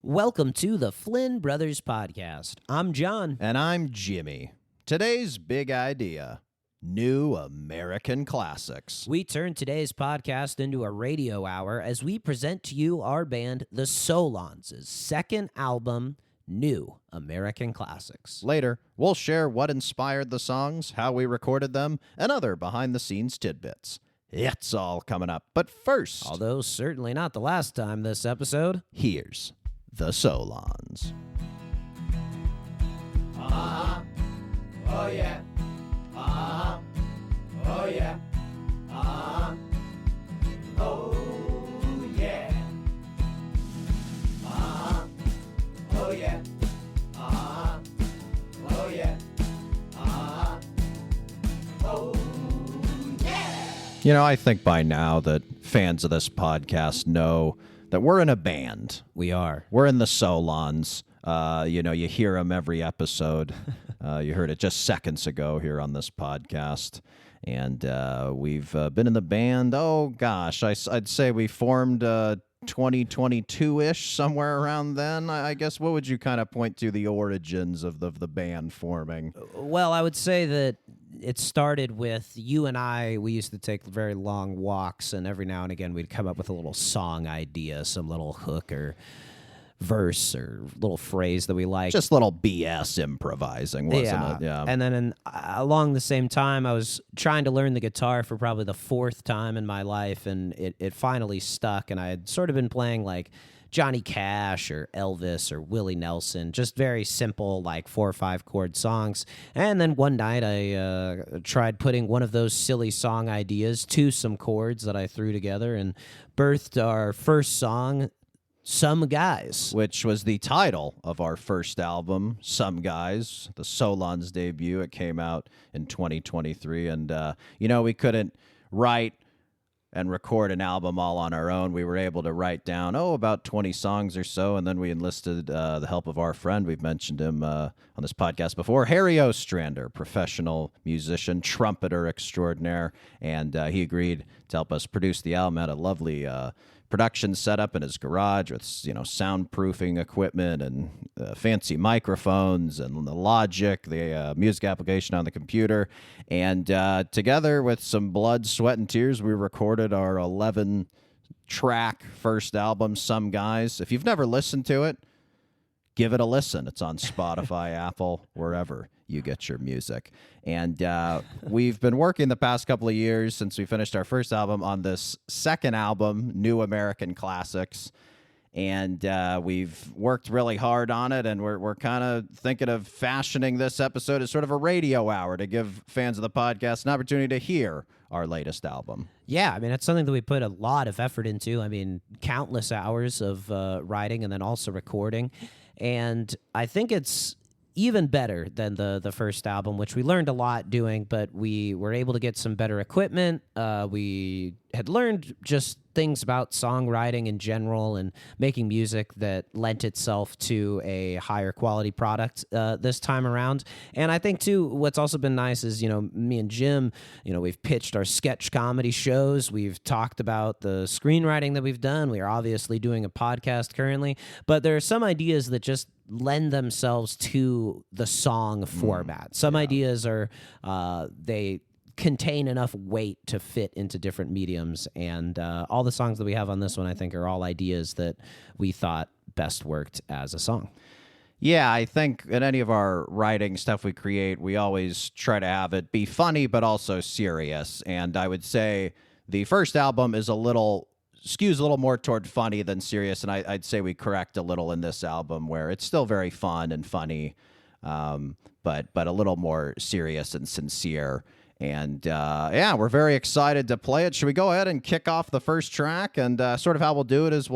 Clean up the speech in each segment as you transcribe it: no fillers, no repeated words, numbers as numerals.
Welcome to the Flynn Brothers Podcast. I'm John. And I'm Jimmy. Today's big idea, new American classics. We turn today's podcast into a radio hour as we present to you our band, the Solons' second album, New American Classics. Later, we'll share what inspired the songs, how we recorded them, and other behind-the-scenes tidbits. It's all coming up. But first, Although certainly not the last time this episode. here's the Solons. Oh yeah. Oh yeah. Oh yeah. Oh yeah. Oh yeah. Oh yeah. You know, I think by now that fans of this podcast know that we're in a band. We are. We're in the Solons. You hear them every episode. You heard it just seconds ago here on this podcast. And we've been in the band, I'd say we formed 2022-ish, somewhere around then. I guess, what would you kind of point to the origins of the band forming? Well, I would say that it started with you and I. We used to take very long walks, and every now and again we'd come up with a little song idea, some little hook or verse or little phrase that we liked. Just little BS improvising, wasn't it? Yeah. And then along the same time, I was trying to learn the guitar for probably the fourth time in my life, and it finally stuck, and I had sort of been playing like Johnny Cash or Elvis or Willie Nelson, just very simple, like 4 or 5 chord songs. And then one night I tried putting one of those silly song ideas to some chords that I threw together and birthed our first song, Some Guys. Which was the title of our first album, Some Guys, the Solons debut. It came out in 2023. And, we couldn't write and record an album all on our own. We were able to write down, about 20 songs or so, and then we enlisted the help of our friend. We've mentioned him on this podcast before, Harry Ostrander, professional musician, trumpeter extraordinaire, and he agreed to help us produce the album. Had a lovely production setup in his garage with soundproofing equipment and fancy microphones and the Logic, the music application on the computer, and together with some blood, sweat, and tears, we recorded our 11-track first album, Some Guys. If you've never listened to it, give it a listen. It's on Spotify, Apple, wherever you get your music. And we've been working the past couple of years since we finished our first album on this second album, New American Classics. And we've worked really hard on it, and we're kind of thinking of fashioning this episode as sort of a radio hour to give fans of the podcast an opportunity to hear our latest album. Yeah, I mean, it's something that we put a lot of effort into. I mean, countless hours of writing and then also recording. And I think it's even better than the first album, which we learned a lot doing, but we were able to get some better equipment. We had learned just things about songwriting in general and making music that lent itself to a higher quality product this time around. And I think, too, what's also been nice is, me and Jim, we've pitched our sketch comedy shows. We've talked about the screenwriting that we've done. We are obviously doing a podcast currently, but there are some ideas that just lend themselves to the song format. Some ideas are, they contain enough weight to fit into different mediums, and all the songs that we have on this one, I think, are all ideas that we thought best worked as a song. Yeah, I think in any of our writing stuff we create, we always try to have it be funny but also serious, and I would say the first album is skews a little more toward funny than serious, and I'd say we correct a little in this album where it's still very fun and funny, but a little more serious and sincere. And we're very excited to play it. Should we go ahead and kick off the first track? And sort of how we'll do it is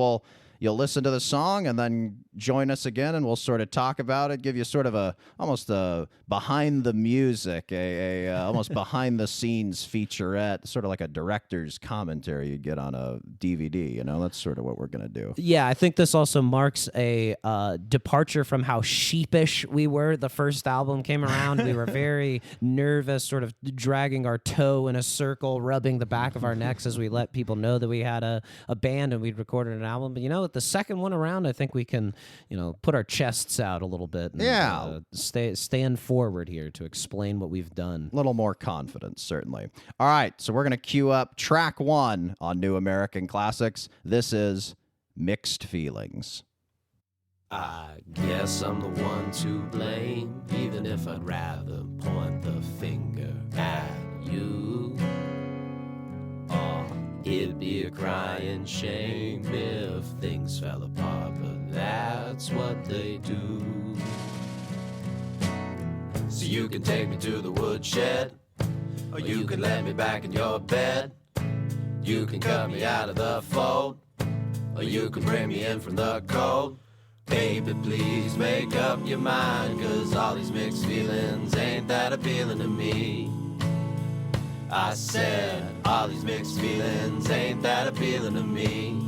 you'll listen to the song and then join us again, and we'll sort of talk about it, give you sort of almost a behind the music, almost behind the scenes featurette, sort of like a director's commentary you'd get on a DVD. That's sort of what we're gonna do. Yeah, I think this also marks a departure from how sheepish we were the first album came around. We were very nervous, sort of dragging our toe in a circle, rubbing the back of our necks as we let people know that we had a band and we'd recorded an album. But with the second one around, I think we can put our chests out a little bit. And, Yeah. stand forward here to explain what we've done. A little more confidence, certainly. All right, so we're going to cue up track 1 on New American Classics. This is Mixed Feelings. I guess I'm the one to blame, even if I'd rather point the finger at you. Oh, it'd be a crying shame if things fell apart, but that's what they do. So you can take me to the woodshed, or you can let me back in your bed. You can cut me out of the fold, or you can bring me in from the cold. Baby, please make up your mind, 'cause all these mixed feelings ain't that appealing to me. I said, all these mixed feelings ain't that appealing to me.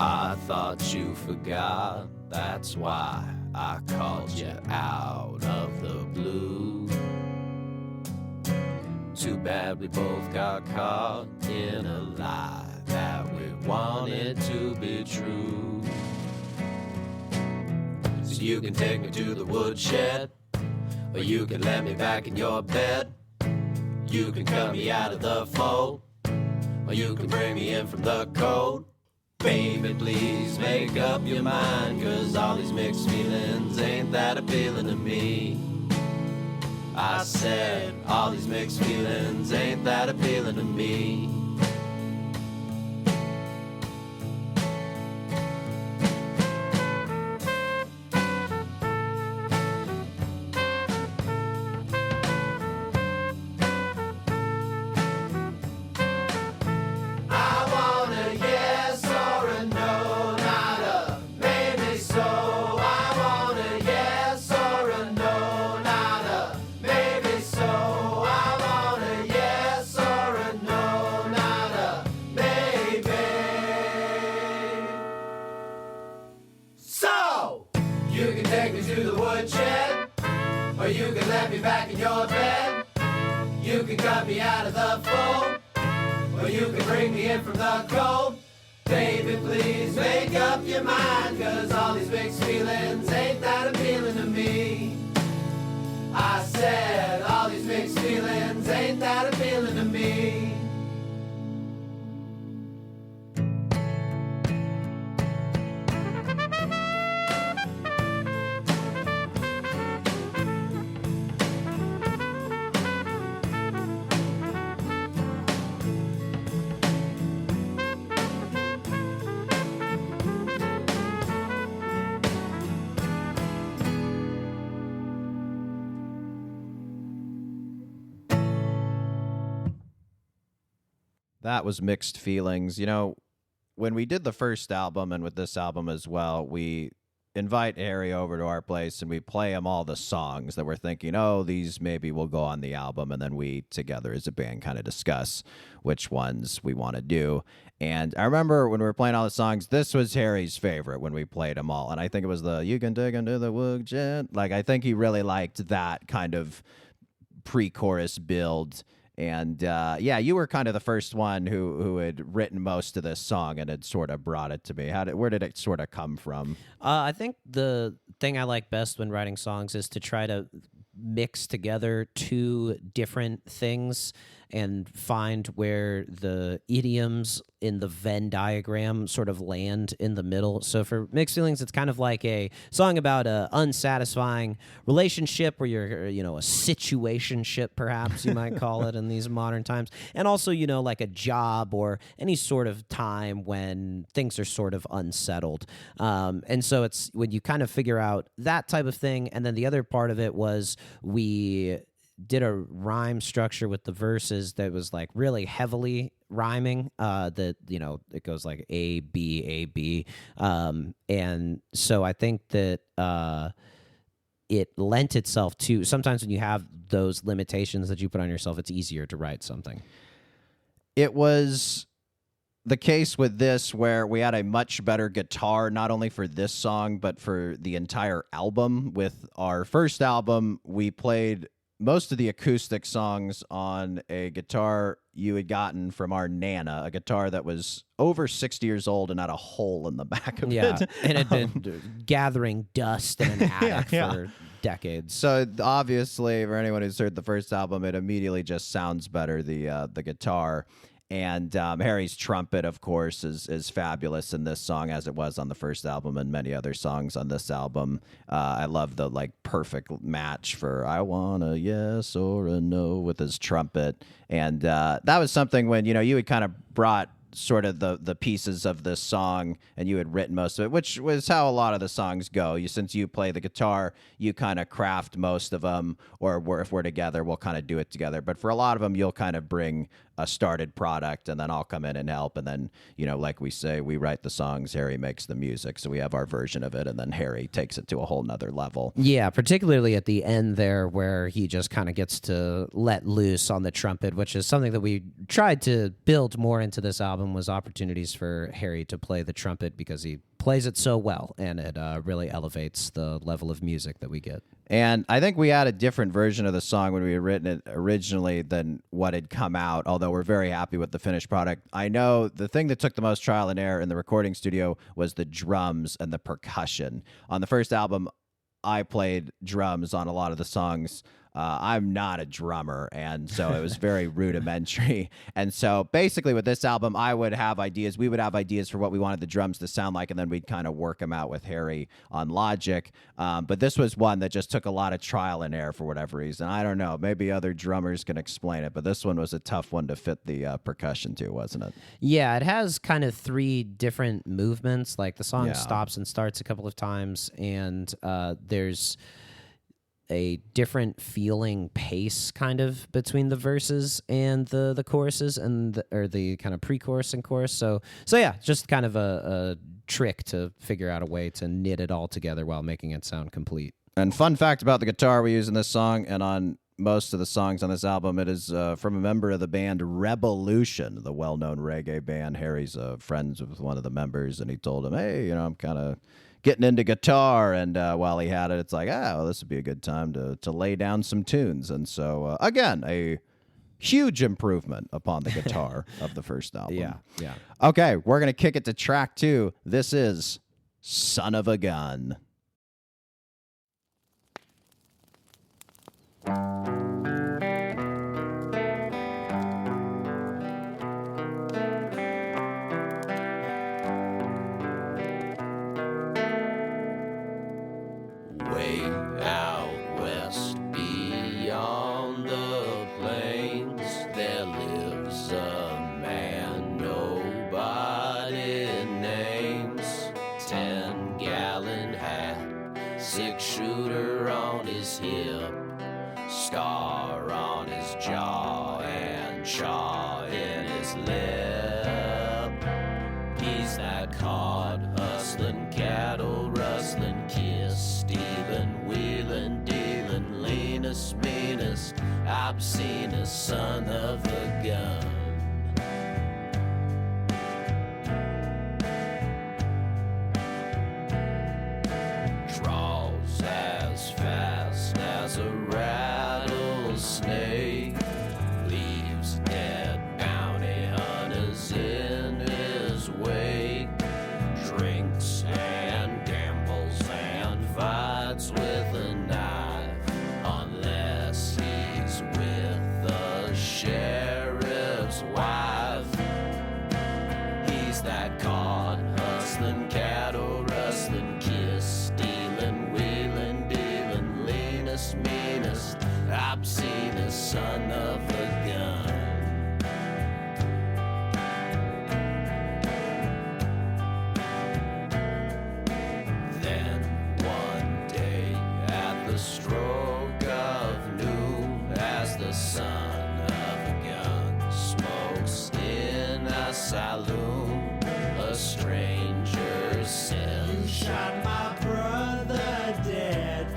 I thought you forgot, that's why I called you out of the blue. Too bad we both got caught in a lie that we wanted to be true. So you can take me to the woodshed, or you can let me back in your bed. You can cut me out of the fold, or you can bring me in from the cold. Baby, please make up your mind, 'cause all these mixed feelings ain't that appealing to me. I said, all these mixed feelings ain't that appealing to me. Or you can let me back in your bed. You can cut me out of the fold, or you can bring me in from the cold. Baby, please make up your mind, 'cause all these mixed feelings ain't that appealing to me. I said, all these mixed feelings ain't that appealing to me. That was Mixed Feelings. When we did the first album, and with this album as well, we invite Harry over to our place and we play him all the songs that we're thinking, oh, these maybe will go on the album. And then we together as a band kind of discuss which ones we want to do. And I remember when we were playing all the songs, this was Harry's favorite when we played them all. And I think it was the You Can Dig Into the Woodshed. Like, I think he really liked that kind of pre-chorus build. And you were kind of the first one who had written most of this song and had sort of brought it to me. Where did it sort of come from? I think the thing I like best when writing songs is to try to mix together two different things and find where the idioms in the Venn diagram sort of land in the middle. So for Mixed Feelings, it's kind of like a song about a unsatisfying relationship, where you're, a situationship, perhaps you might call it in these modern times. And also, like a job or any sort of time when things are sort of unsettled. And so it's when you kind of figure out that type of thing. And then the other part of it was we did a rhyme structure with the verses that was like really heavily rhyming. That it goes like A B A B, and so I think that it lent itself to sometimes when you have those limitations that you put on yourself, it's easier to write something. It was the case with this where we had a much better guitar, not only for this song, but for the entire album. With our first album, we played most of the acoustic songs on a guitar you had gotten from our Nana, a guitar that was over 60 years old and had a hole in the back of it. And it had been gathering dust in an attic for decades. So obviously, for anyone who's heard the first album, it immediately just sounds better, the guitar. And Harry's trumpet, of course, is fabulous in this song, as it was on the first album and many other songs on this album. I love the perfect match for "I want a yes or a no" with his trumpet, and that was something when you had kind of brought sort of the pieces of this song and you had written most of it, which was how a lot of the songs go. Since you play the guitar, you kind of craft most of them, or if we're together, we'll kind of do it together. But for a lot of them, you'll kind of bring a started product, and then I'll come in and help. And then, like we say, we write the songs, Harry makes the music. So we have our version of it, and then Harry takes it to a whole nother level. Yeah, particularly at the end there where he just kind of gets to let loose on the trumpet, which is something that we tried to build more into this album, was opportunities for Harry to play the trumpet because he plays it so well, and it really elevates the level of music that we get. And I think we had a different version of the song when we had written it originally than what had come out, although we're very happy with the finished product. I know the thing that took the most trial and error in the recording studio was the drums and the percussion. On the first album, I played drums on a lot of the songs. I'm not a drummer, and so it was very rudimentary. And so basically with this album, I would have ideas. We would have ideas for what we wanted the drums to sound like, and then we'd kind of work them out with Harry on Logic. But this was one that just took a lot of trial and error for whatever reason. I don't know. Maybe other drummers can explain it, but this one was a tough one to fit the percussion to, wasn't it? Yeah, it has kind of 3 different movements. Like the song Yeah. stops and starts a couple of times, and there's a different feeling pace kind of between the verses and the choruses or the kind of pre-chorus and chorus. So yeah, just kind of a trick to figure out a way to knit it all together while making it sound complete. And fun fact about the guitar we use in this song and on most of the songs on this album, it is from a member of the band Revolution, the well-known reggae band. Harry's friends with one of the members, and he told him, hey, I'm kind of getting into guitar, and while he had it, it's like, this would be a good time to lay down some tunes. And so, again, a huge improvement upon the guitar of the first album. Yeah. Okay, we're going to kick it to track 2. This is Son of a Gun. Way out west beyond the plains, there lives a man nobody names. 10-gallon hat, 6-shooter on his hip, scar on his jaw and chaw in his lip. He's that cod hustling, cattle rustling, kiss stealing, wheeling, dealing, leanest, meanest, obscenest son of a gun. Draws as fast as a rattlesnake, leaves dead bounty hunters in his wake, drinks and gambles and fights with a knife, unless he's with the sheriff's wife. He's that cod hustling, cattle rustling, kiss stealing, wheeling, dealing, leanest, meanest, obscenest son of a gun. Then one day at the stroke of noon, whom a stranger said, You shot my brother dead,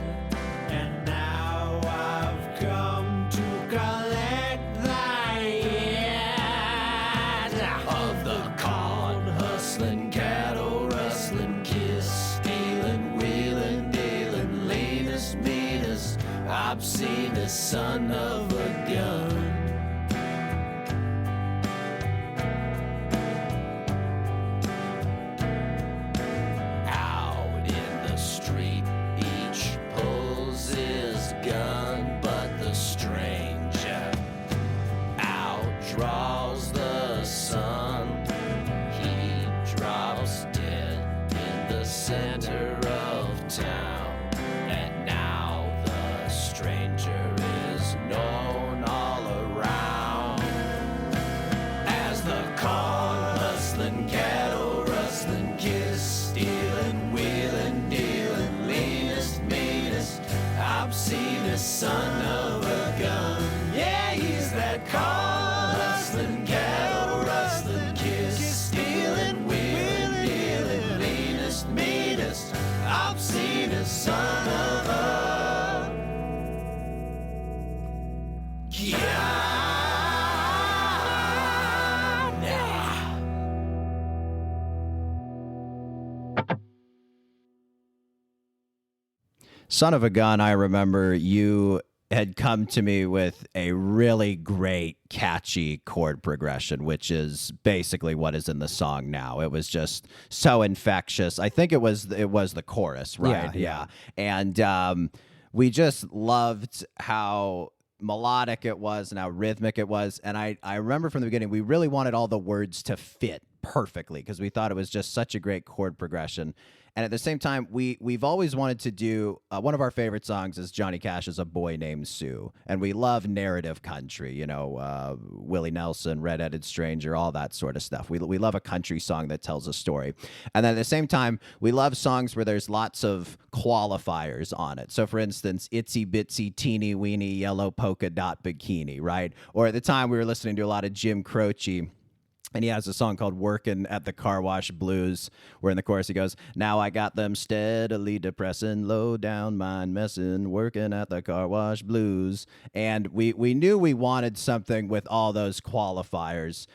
and now I've come to collect thy head. of the con hustling, cattle rustling, kiss stealing, wheeling, dealing, leanest, meanest, obscenest son of a gun. Out in the street, each pulls his gun, but the stranger outdraws the sun. He drops dead in the center of town, and now the stranger is known all around as the con hustling, cattle rustling, kiss stealing, wheeling, dealing, leanest, meanest, obscenest son of a gun. Yeah, he's that con hustling, cattle rustling, kiss stealing, wheeling, dealing, leanest, meanest, obscenest son of a gun. Son of a Gun, I remember you had come to me with a really great, catchy chord progression, which is basically what is in the song now. It was just so infectious. I think it was the chorus, right? Yeah. And we just loved how melodic it was and how rhythmic it was. And I remember from the beginning, we really wanted all the words to fit perfectly because we thought it was just such a great chord progression. And at the same time, we've always wanted to do one of our favorite songs is Johnny Cash's "A Boy Named Sue," and we love narrative country. You know, Willie Nelson, Red-Headed Stranger, all that sort of stuff. We love a country song that tells a story, and then at the same time, we love songs where there's lots of qualifiers on it. So, for instance, "Itsy Bitsy Teeny Weeny Yellow Polka Dot Bikini," right? Or at the time, we were listening to a lot of Jim Croce. And he has a song called "Workin' at the Car Wash Blues," where in the chorus he goes, "Now I got them steadily depressing, low down mind messing, working at the car wash blues." And we knew we wanted something with all those qualifiers.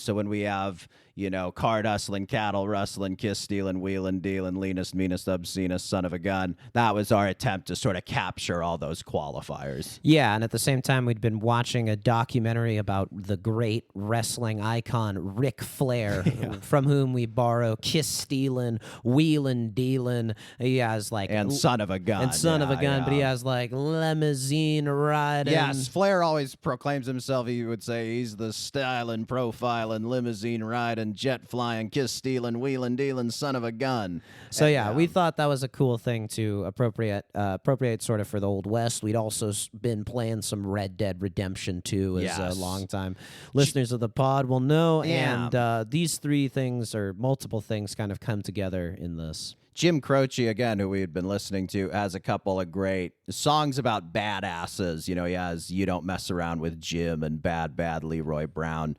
So when we have, you know, card hustling, cattle rustling, kiss stealing, wheeling, dealing, leanest, meanest, obscenest, son of a gun, that was our attempt to sort of capture all those qualifiers. Yeah, and at the same time, we'd been watching a documentary about the great wrestling icon Ric Flair, from whom we borrow kiss stealing, wheeling, dealing. He has like And son of a gun. and son of a Yeah, gun, yeah. but he has like limousine riding. Yes, Flair always proclaims himself, he would say he's the styling, profiling, limousine riding, jet flying, kiss stealing, wheeling, dealing, son of a gun. So And, yeah, we thought that was a cool thing to appropriate sort of for the Old West. We'd also been playing some Red Dead Redemption 2 as Yes. longtime listeners of the pod will know. Yeah. And these three things or multiple things kind of come together in this. Jim Croce, again, who we had been listening to, has a couple of great songs about badasses. You know, he has "You Don't Mess Around with Jim" and Bad Leroy Brown.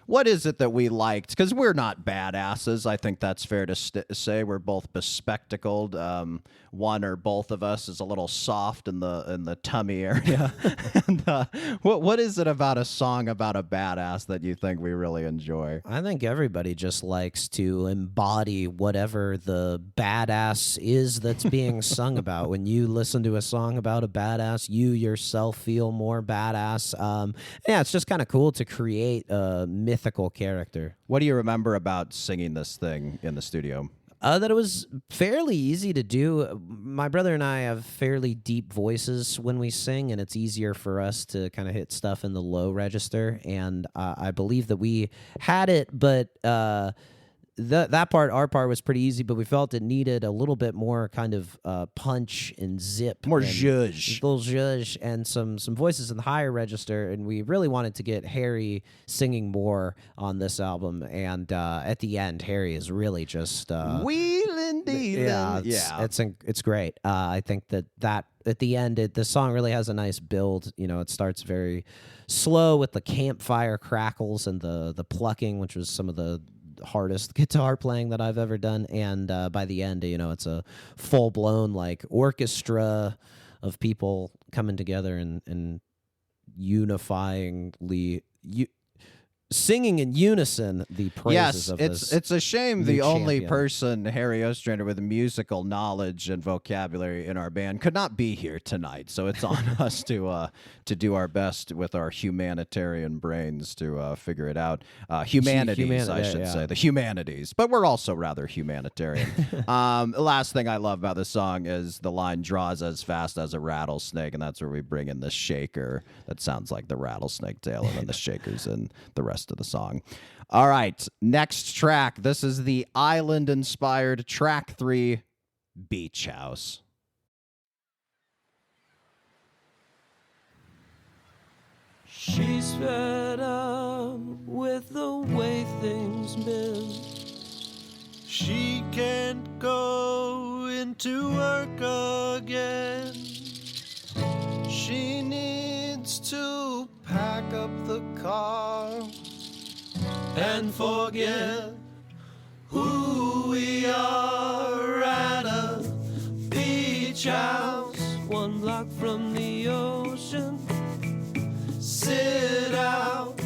What is it that we liked? Because we're not badasses. I think that's fair to say. We're both bespectacled. One or both of us is a little soft in the tummy area. And, what is it about a song about a badass that you think we really enjoy? I think everybody just likes to embody whatever the badass is that's being sung about. When you listen to a song about a badass, you yourself feel more badass. Yeah, it's just kind of cool to create a mythical character. What do you remember about singing this thing in the studio? That it was fairly easy to do. My brother and I have fairly deep voices when we sing, and it's easier for us to kind of hit stuff in the low register. And I believe that we had it, but our part was pretty easy, but we felt it needed a little bit more kind of punch and zip. More and zhuzh. little zhuzh and some voices in the higher register, and we really wanted to get Harry singing more on this album. And at the end, Harry is really just Wheelin' dealin'. it's great. I think that at the end, the song really has a nice build. You know, it starts very slow with the campfire crackles and the plucking, which was some of the hardest guitar playing that I've ever done. And by the end, it's a full blown like orchestra of people coming together and unifyingly singing in unison the praises of this. It's a shame new the only champion. person, Harry Ostrander, with musical knowledge and vocabulary in our band could not be here tonight. So it's on us to do our best with our humanitarian brains to figure it out. Humanities, I should say. The humanities. But we're also rather humanitarian. The last thing I love about this song is the line draws as fast as a rattlesnake, and that's where we bring in the shaker. That sounds like the rattlesnake tail, and then the shaker's in the rest of the song. All right, next track. This is the island-inspired track 3, Beach House. She's fed up with the way things been. She can't go into work again. She needs to pack up the car and forget who we are at a beach house 1 block from the ocean. Sit out,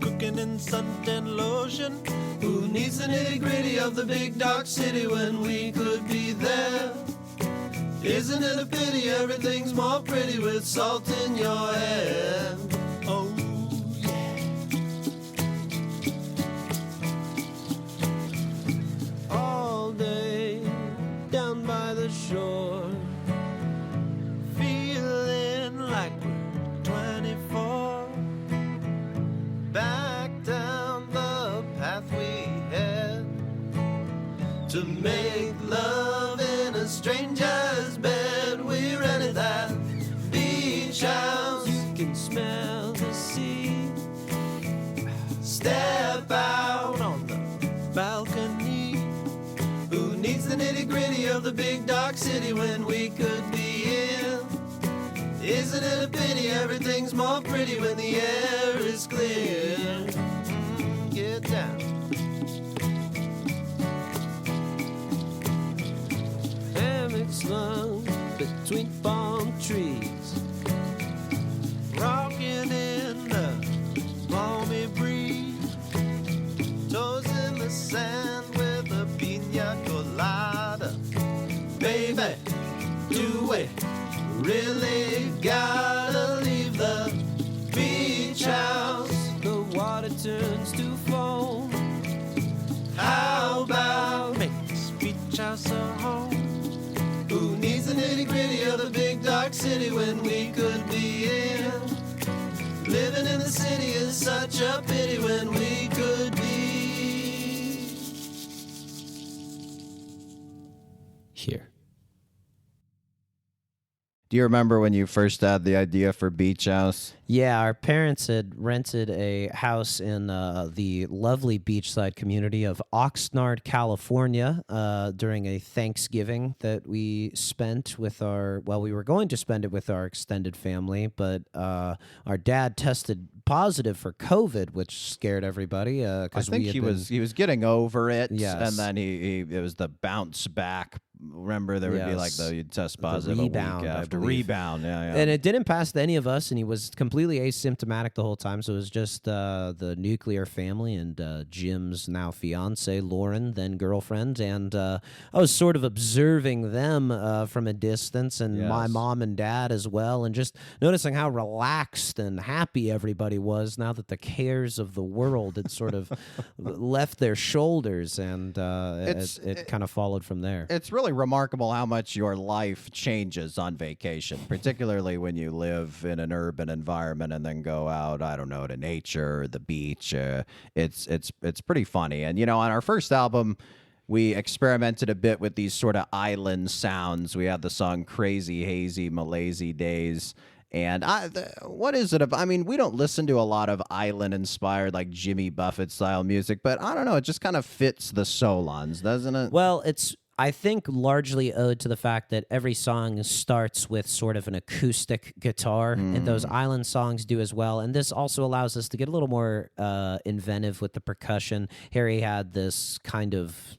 cooking in suntan lotion. Who needs the nitty gritty of the big dark city when we could be there? Isn't it a pity everything's more pretty with salt in your hair? Oh yeah. All day down by the shore, feeling like we're 24. Back down the path we head to make love in a stranger's bed. We rented that beach house. You can smell the sea. Step out on the balcony. Who needs the nitty gritty of the big dark city when we could be in? Isn't it a pity everything's more pretty when the air is clear? Get down. Hammocks slung between palm trees, rocking in the balmy breeze, toes in the sand with a pina colada. Baby, do we really gotta leave the beach house? The water turns to foam. How about make this beach house a home? Who needs the nitty gritty of the big dark city when we could be in? Living in the city is such a pity when we could be Here. Do you remember when you first had the idea for Beach House? Yeah, our parents had rented a house in the lovely beachside community of Oxnard, California, during a Thanksgiving that we spent with we were going to spend it with our extended family, but our dad tested positive for COVID, which scared everybody. I think he was getting over it, Yes. and then it was the bounce back. Remember, there would be like you'd test positive rebound, a week I after. believe. Rebound, yeah. And it didn't pass to any of us, and he was completely asymptomatic the whole time. So it was just the nuclear family and Jim's now fiance, Lauren, then girlfriend. And I was sort of observing them from a distance, and my Yes. mom and dad as well, and just noticing how relaxed and happy everybody was now that the cares of the world had sort of left their shoulders, and it kind of followed from there. It's really remarkable how much your life changes on vacation, particularly when you live in an urban environment and then go out, I don't know, to nature or the beach. It's pretty funny. And, on our first album, we experimented a bit with these sort of island sounds. We had the song Crazy Hazy Malazy Days. And what is it? We don't listen to a lot of island-inspired, like Jimmy Buffett-style music, but I don't know. It just kind of fits the Solons, doesn't it? Well, I think largely owed to the fact that every song starts with sort of an acoustic guitar, and those island songs do as well. And this also allows us to get a little more inventive with the percussion. Harry had this kind of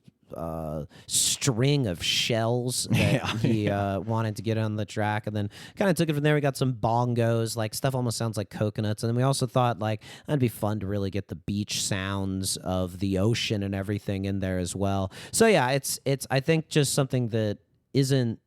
string of shells that he wanted to get on the track, and then kind of took it from there. We got some bongos, like stuff almost sounds like coconuts, and then we also thought like that'd be fun to really get the beach sounds of the ocean and everything in there as well. So yeah, it's I think just something that isn't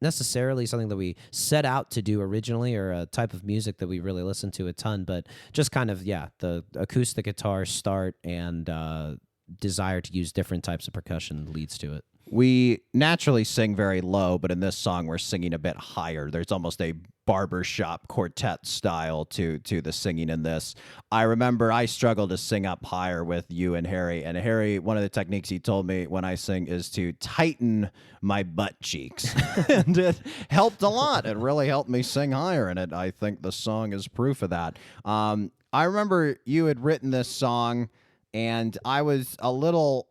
necessarily something that we set out to do originally, or a type of music that we really listen to a ton, but just kind of the acoustic guitar start and desire to use different types of percussion leads to it. We naturally sing very low, but in this song we're singing a bit higher. There's almost a barbershop quartet style to the singing in this. I remember I struggled to sing up higher with you and Harry. And Harry, one of the techniques he told me when I sing is to tighten my butt cheeks. And it helped a lot. It really helped me sing higher, and I think the song is proof of that. I remember you had written this song, and I was a little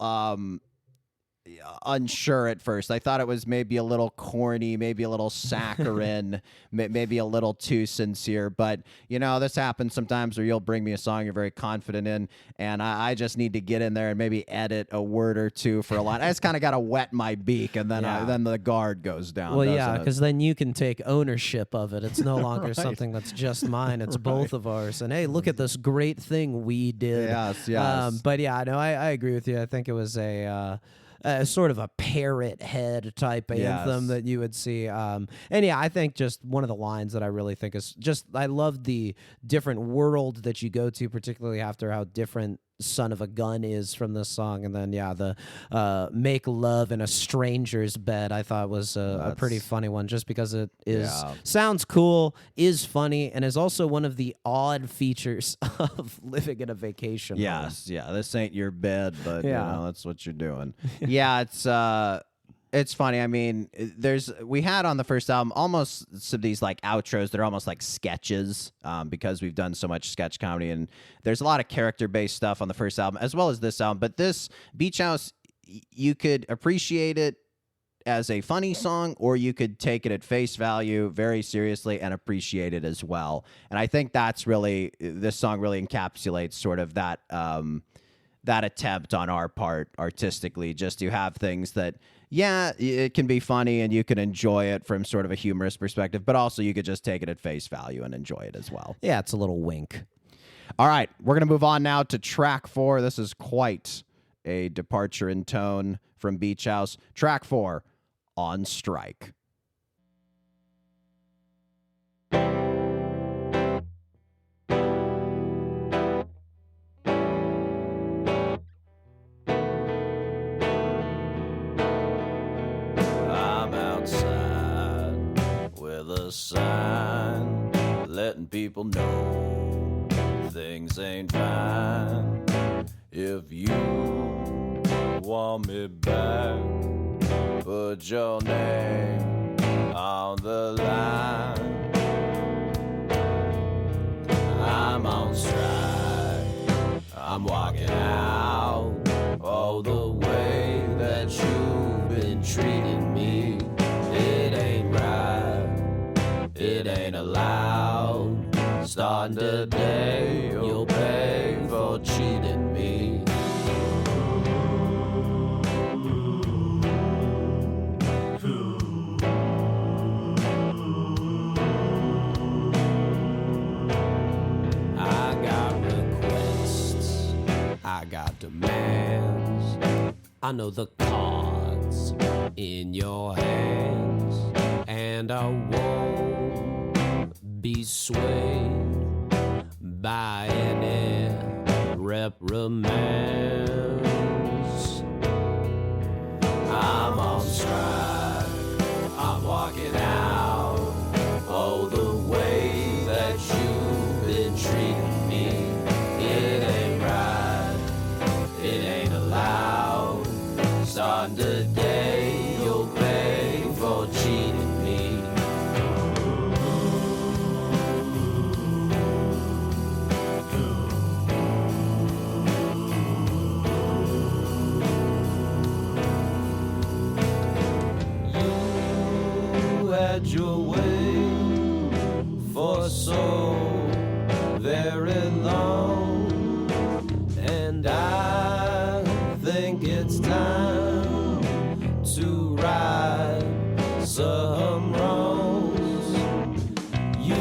unsure at first. I thought it was maybe a little corny, maybe a little saccharine, maybe a little too sincere. But, this happens sometimes where you'll bring me a song you're very confident in, and I just need to get in there and maybe edit a word or two for a line. I just kind of got to wet my beak, and then then the guard goes down. Well, yeah, because then you can take ownership of it. It's no longer something that's just mine. It's both of ours. And, hey, look at this great thing we did. Yes. But, yeah, no, I agree with you. I think it was a sort of a parrot head type anthem that you would see. And yeah, I think just one of the lines that I really think is just, I love the different world that you go to, particularly after how different Son of a Gun is from this song. And then, the make love in a stranger's bed, I thought was a pretty funny one, just because it is sounds cool, is funny, and is also one of the odd features of living in a vacation home. Yeah, this ain't your bed, but that's what you're doing. It's funny. I mean, we had on the first album almost some of these like outros that are almost like sketches, because we've done so much sketch comedy, and there's a lot of character-based stuff on the first album as well as this album. But this Beach House, you could appreciate it as a funny song, or you could take it at face value very seriously and appreciate it as well. And I think that's really, this song really encapsulates sort of that that attempt on our part artistically, just to have things that, it can be funny and you can enjoy it from sort of a humorous perspective, but also you could just take it at face value and enjoy it as well. Yeah, it's a little wink. All right, we're going to move on now to track 4. This is quite a departure in tone from Beach House. Track 4, On Strike. A sign letting people know things ain't fine. If you want me back, put your name on the line. I'm on strike, I'm walking out. Oh, the way that you've been treating me, it ain't right, it ain't allowed. Starting today, you'll pay for cheating me. I got requests, I got demands. I know the cards in your hands, and I won't be swayed by any reprimands. I'm on strike, I'm walking out. Oh, the way that you've been treating me, it ain't right, it ain't allowed. Starting today, you'll pay for cheating me. had your way for so very long, and I think it's time to right some wrongs. You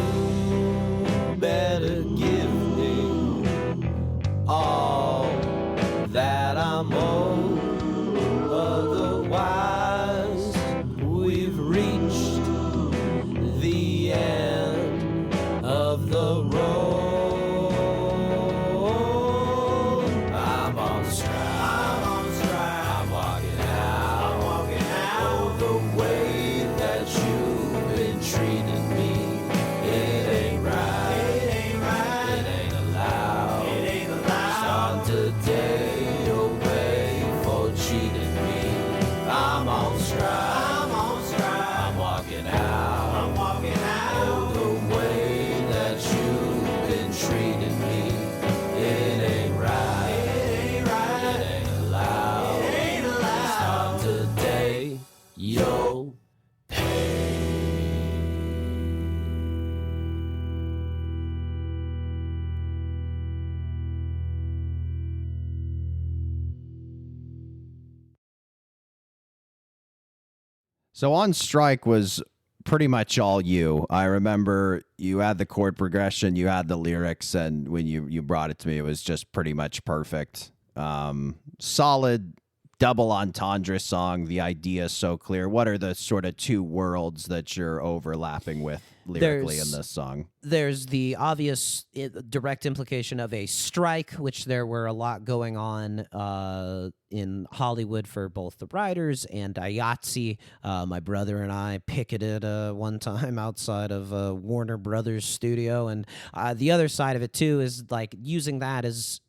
better give me all that I'm owed, otherwise we've reached the end of the road. I'm on strike. I'm walking out. Oh, the way that you've been treating me, it ain't right. It ain't allowed. Start today, you'll pay for cheating me. I'm on strike. I'm walking out. Oh, the way that you've been treating me, it ain't right. It ain't allowed. Start today, you'll So On Strike was pretty much all you. I remember you had the chord progression, you had the lyrics, and when you brought it to me, it was just pretty much perfect. Solid double entendre song. The idea is so clear. What are the sort of two worlds that you're overlapping with lyrically in this song? There's the obvious direct implication of a strike, which there were a lot going on in Hollywood for both the writers and IATSE. My brother and I picketed one time outside of Warner Brothers studio. And the other side of it, too, is like using that as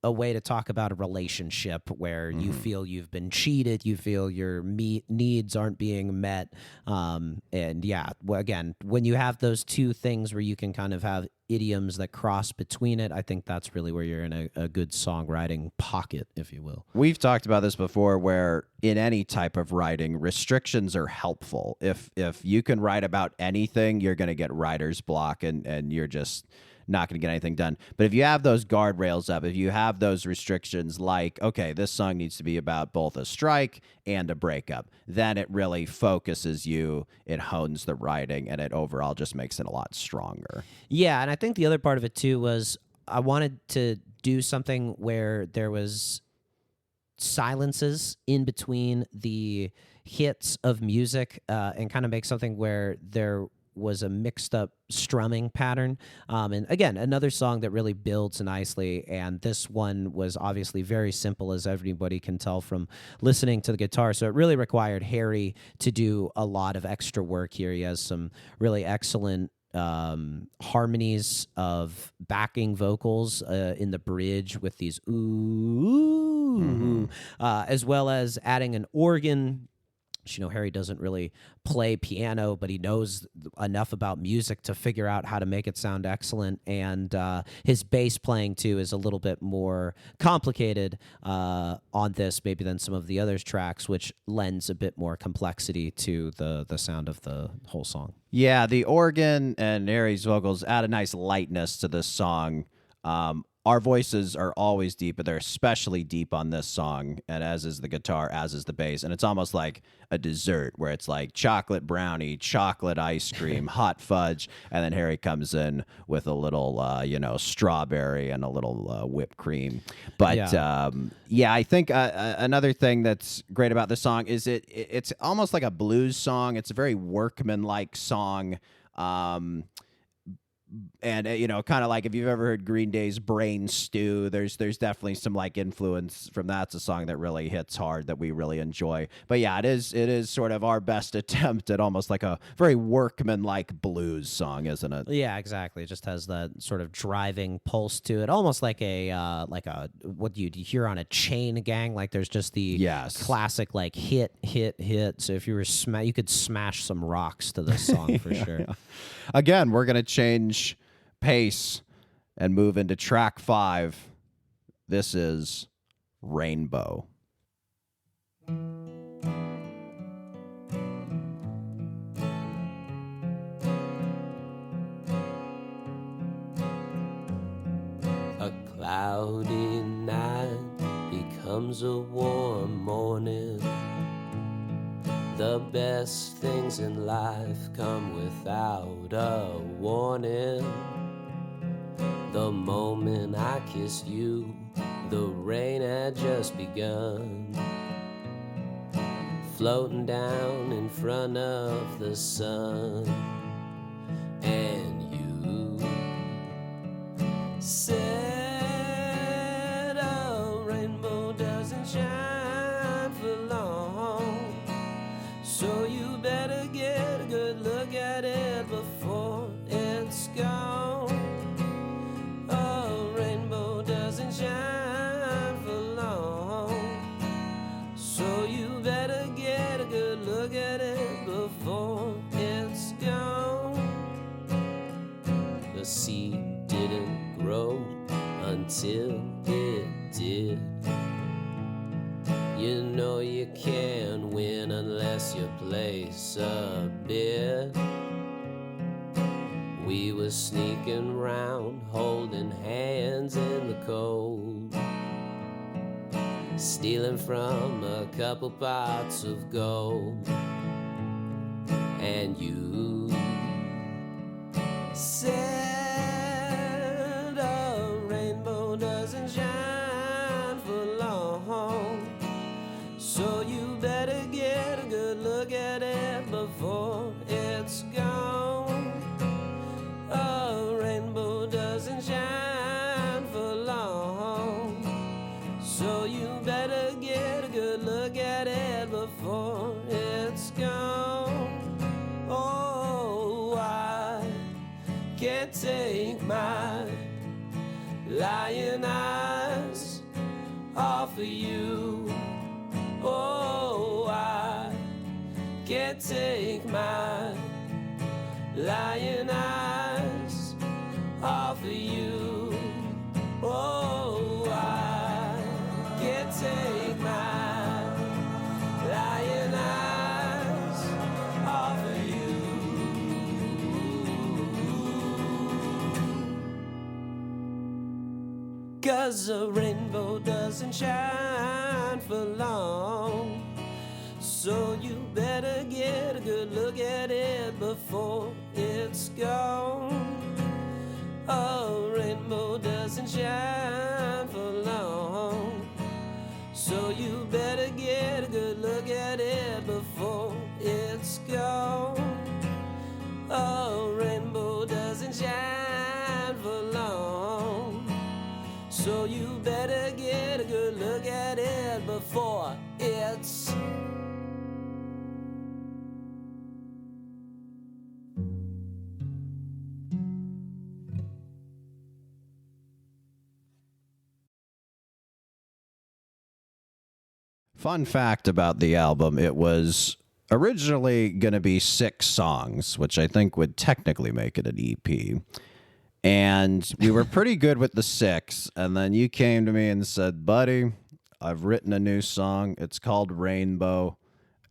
a way to talk about a relationship where you feel you've been cheated, you feel your needs aren't being met. And yeah, again, when you have those two things where you can kind of have idioms that cross between it, I think that's really where you're in a good songwriting pocket, if you will. We've talked about this before, where in any type of writing, restrictions are helpful. If you can write about anything, you're going to get writer's block, and you're just not going to get anything done. But if you have those guardrails up, if you have those restrictions like, okay, this song needs to be about both a strike and a breakup, then it really focuses you, it hones the writing, and it overall just makes it a lot stronger. Yeah, and I think the other part of it too was I wanted to do something where there was silences in between the hits of music and kind of make something where there was a mixed up strumming pattern. And again, another song that really builds nicely. And this one was obviously very simple, as everybody can tell from listening to the guitar. So it really required Harry to do a lot of extra work here. He has some really excellent harmonies of backing vocals in the bridge with these ooh, as well as adding an organ. You know, Harry doesn't really play piano, but he knows enough about music to figure out how to make it sound excellent. And his bass playing, too, is a little bit more complicated on this maybe than some of the other tracks, which lends a bit more complexity to the sound of the whole song. Yeah, the organ and Harry's vocals add a nice lightness to this song. Our voices are always deep, but they're especially deep on this song, and as is the guitar, as is the bass. And it's almost like a dessert where it's like chocolate brownie, chocolate ice cream, hot fudge, and then Harry comes in with a little, strawberry and a little whipped cream. But yeah, I think another thing that's great about this song is it's almost like a blues song. It's a very workman-like song. And kind of like if you've ever heard Green Day's Brain Stew, there's definitely some like influence from that. It's a song that really hits hard that we really enjoy. But yeah, it is sort of our best attempt at almost like a very workman-like blues song, isn't it? Yeah, exactly. It just has that sort of driving pulse to it, almost like a what you'd hear on a chain gang. Like there's just the classic like hit. So if you were you could smash some rocks to this song for sure. Yeah. Again, we're gonna change pace and move into track 5. This is Rainbow. cloudy night becomes a warm morning. The best things in life come without a warning. The moment I kissed you, the rain had just begun, floating down in front of the sun. And you said a rainbow doesn't shine for long, so you better get a good look at it before it's gone. A rainbow doesn't shine for long, so you better get a good look at it before it's gone. The seed didn't grow until it did. You know you can't win unless you place a bid. We were sneaking round, holding hands in the cold, stealing from a couple pots of gold. And you said a rainbow doesn't shine for long, so you better get a good look at it before it's gone. A rainbow doesn't shine for long, so you better get a good look at it before it's gone. Oh, I can't take my lying eyes off of you. Oh, I can't take my lying eyes off of you. Oh, I can't take my lying eyes off of you. 'Cause a rainbow doesn't shine for long, so you better get a good look at it before it's gone. A rainbow doesn't shine for long, so you better get a good look at it before it's gone. A rainbow doesn't shine for long, so you better get a good look at it before it's Fun fact about the album, it was originally going to be 6 songs, which I think would technically make it an EP. And we were pretty good with the 6. And then you came to me and said, buddy, I've written a new song. It's called Rainbow,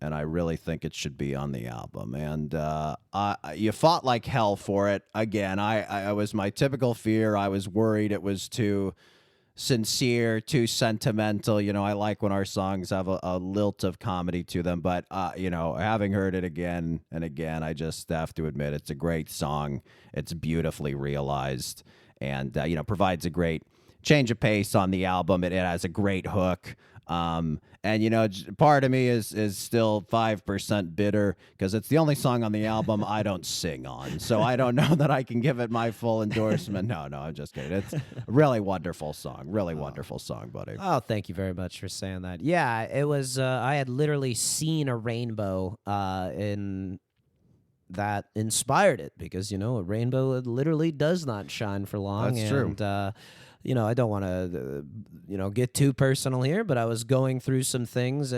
and I really think it should be on the album. And you fought like hell for it. Again, I was my typical fear. I was worried it was too sincere, too sentimental. You know, I like when our songs have a lilt of comedy to them, but you know, having heard it again and again, I just have to admit it's a great song. It's beautifully realized, and you know, provides a great change of pace on the album. It has a great hook. And you know, part of me is still 5% bitter because it's the only song on the album I don't sing on. So I don't know that I can give it my full endorsement. No, I'm just kidding. It's a really wonderful song. Really wonderful song, buddy. Oh, thank you very much for saying that. Yeah, it was, I had literally seen a rainbow in that inspired it because, you know, a rainbow literally does not shine for long. That's true. And, you know, I don't want to, you know, get too personal here, but I was going through some things,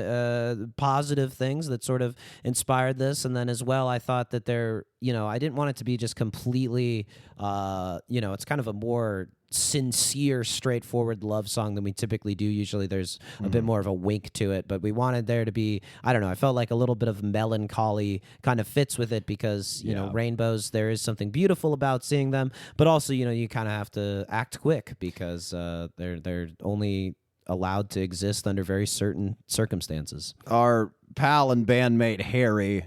positive things that sort of inspired this. And then as well, I thought that there, you know, I didn't want it to be just completely, you know, it's kind of a more sincere, straightforward love song than we typically do. Usually there's a bit more of a wink to it, but we wanted there to be, I don't know, I felt like a little bit of melancholy kind of fits with it because, you know, rainbows, there is something beautiful about seeing them, but also, you know, you kind of have to act quick because they're only allowed to exist under very certain circumstances. Our pal and bandmate Harry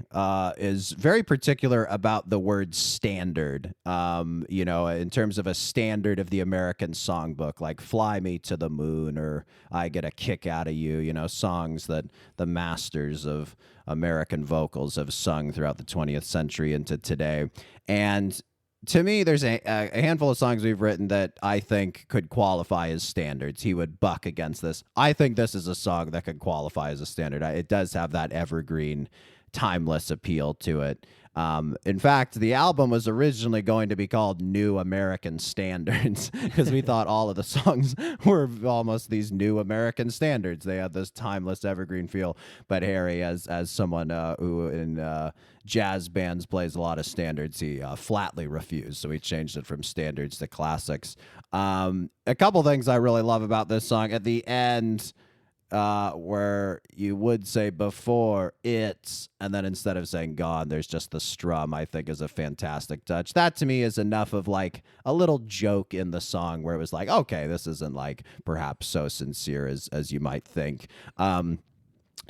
is very particular about the word standard. You know, in terms of a standard of the American songbook, like "Fly Me to the Moon" or "I Get a Kick Out of You." You know, songs that the masters of American vocals have sung throughout the 20th century into today. And to me, there's a handful of songs we've written that I think could qualify as standards. He would buck against this. I think this is a song that could qualify as a standard. It does have that evergreen, timeless appeal to it. In fact, the album was originally going to be called New American Standards because we thought all of the songs were almost these new American standards. They had this timeless evergreen feel. But Harry, as someone who in jazz bands plays a lot of standards, he flatly refused. So we changed it from standards to classics. A couple things I really love about this song. At the end, where you would say before it's, and then instead of saying gone, there's just the strum, I think is a fantastic touch. That to me is enough of like a little joke in the song where it was like, okay, this isn't like perhaps so sincere as you might think.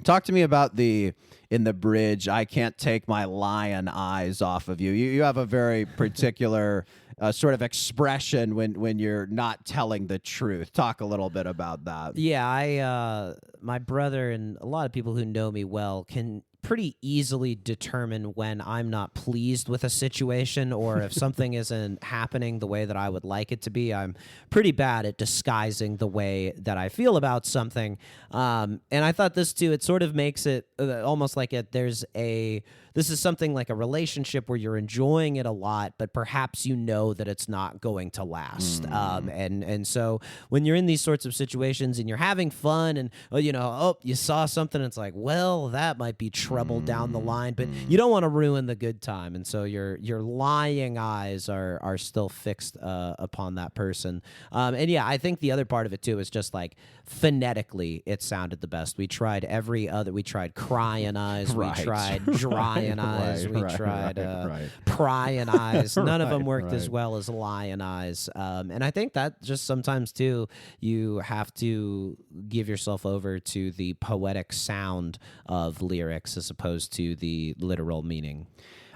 Talk to me about in the bridge, "I can't take my lion eyes off of you." You have a very particular sort of expression when you're not telling the truth. Talk a little bit about that. Yeah, my brother and a lot of people who know me well can pretty easily determine when I'm not pleased with a situation or if something isn't happening the way that I would like it to be. I'm pretty bad at disguising the way that I feel about something. And I thought this too, it sort of makes it almost like this is something like a relationship where you're enjoying it a lot, but perhaps you know that it's not going to last. And so when you're in these sorts of situations and you're having fun and, you saw something, it's like, well, that might be trouble down the line, but you don't want to ruin the good time. And so your lying eyes are still fixed upon that person. And yeah, I think the other part of it too is just like phonetically, it sounded the best. We tried we tried crying eyes, Right. we tried drying eyes, we right, tried right. prying eyes. None of them worked right. as well as lion eyes. And I think that just sometimes too, you have to give yourself over to the poetic sound of lyrics as opposed to the literal meaning.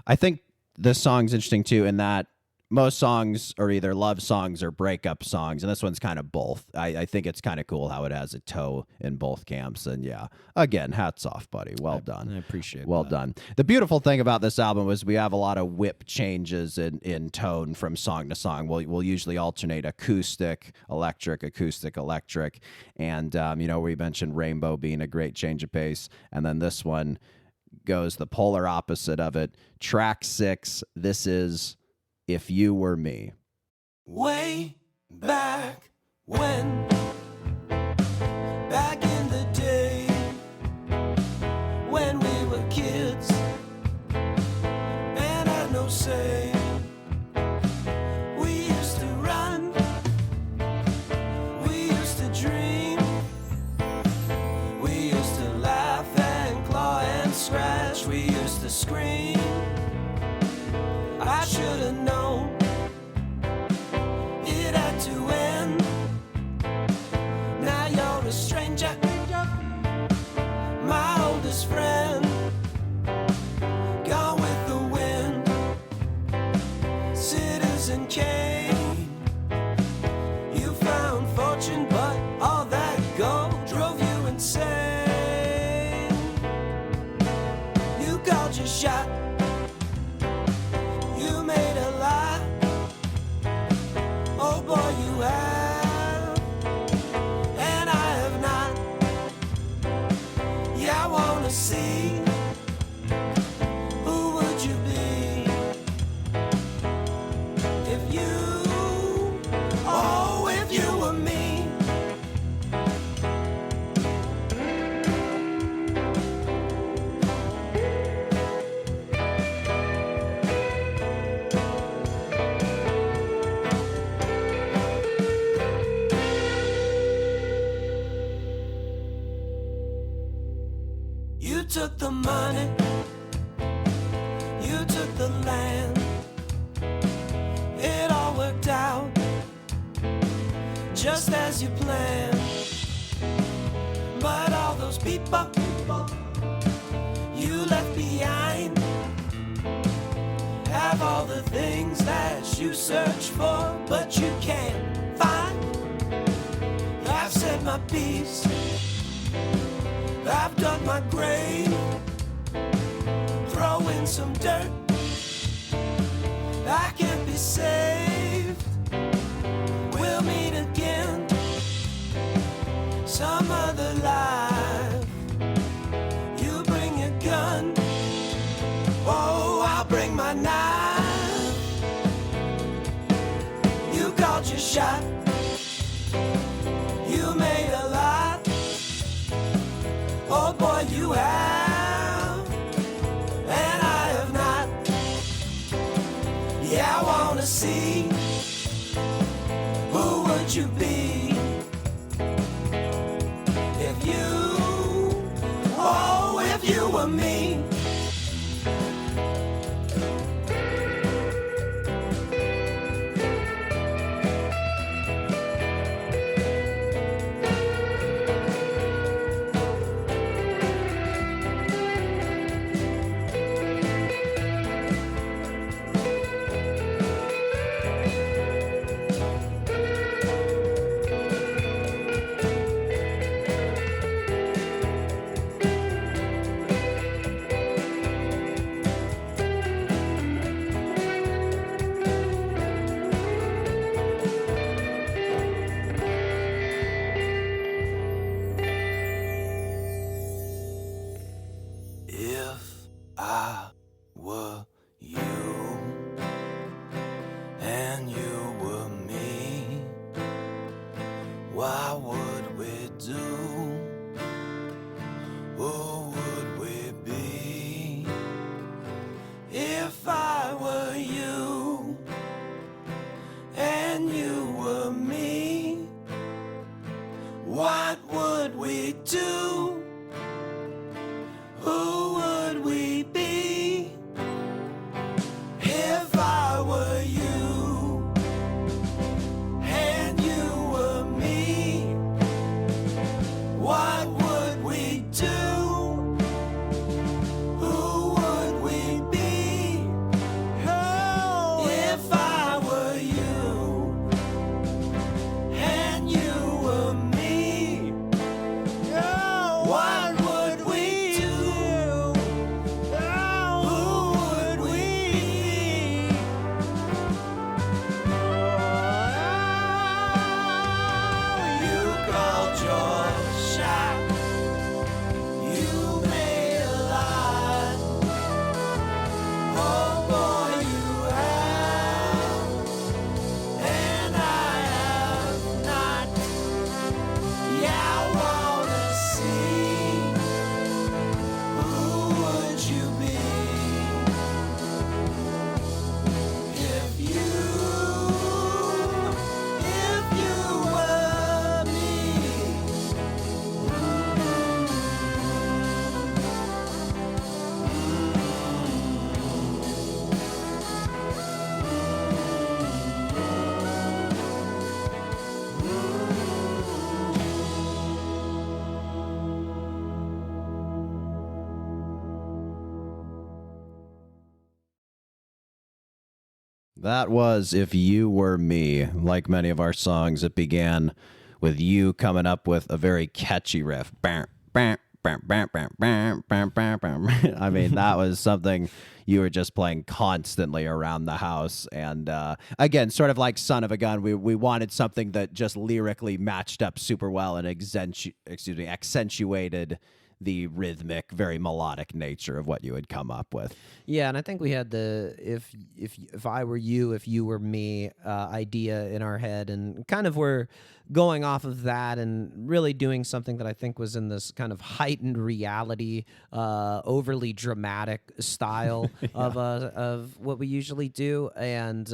I think this song's interesting too in that most songs are either love songs or breakup songs, and this one's kind of both. I think it's kind of cool how it has a toe in both camps. And yeah, again, hats off, buddy. Well done. I appreciate Well that. done. The beautiful thing about this album is we have a lot of whip changes in tone from song to song. We'll usually alternate acoustic, electric, acoustic, electric. And, we mentioned Rainbow being a great change of pace. And then this one goes the polar opposite of it. Track 6, this is If You Were Me. Way back when, back in the day, when we were kids and had no say, we used to run, we used to dream, we used to laugh and claw and scratch, we used to scream. I should have known it had to end. Now you're a stranger, my oldest friend, gone with the wind. Citizen Kane, you found fortune, but all that gold drove you insane. You called your shot, you made a lie. Oh boy, you have, and I have not. Yeah, I wanna see, who would you be if you were me? You took the money, you took the land. It all worked out just as you planned. But all those people you left behind have all the things that you search for, but you can't find. I've said my piece, I've dug my grave, throw in some dirt, I can't be saved. We'll meet again some other life. You bring your gun, oh, I'll bring my knife. You called your shot, you made a lot. Oh boy, you have, and I have not. Yeah, I wanna see, who would you be if you, oh, if you were me? If I were you and you were me, what would we do? Who would we be? If I were you and you were me, what would we do? Who would we be if I were you and you were me? What would we do? Who would we be? Oh, if I were you and you were me, oh, what would we do? Who would we be? You called your shot, you made a lot. Oh boy, you have, and I have not. Yeah, I wanna see, who would you be if you were me? That was If You Were Me. Like many of our songs, it began with you coming up with a very catchy riff. I mean, that was something you were just playing constantly around the house. And again, sort of like Son of a Gun, we wanted something that just lyrically matched up super well and accentuated the rhythmic, very melodic nature of what you had come up with. Yeah, and I think we had the if I were you, if you were me idea in our head, and kind of were going off of that and really doing something that I think was in this kind of heightened reality, overly dramatic style of what we usually do. And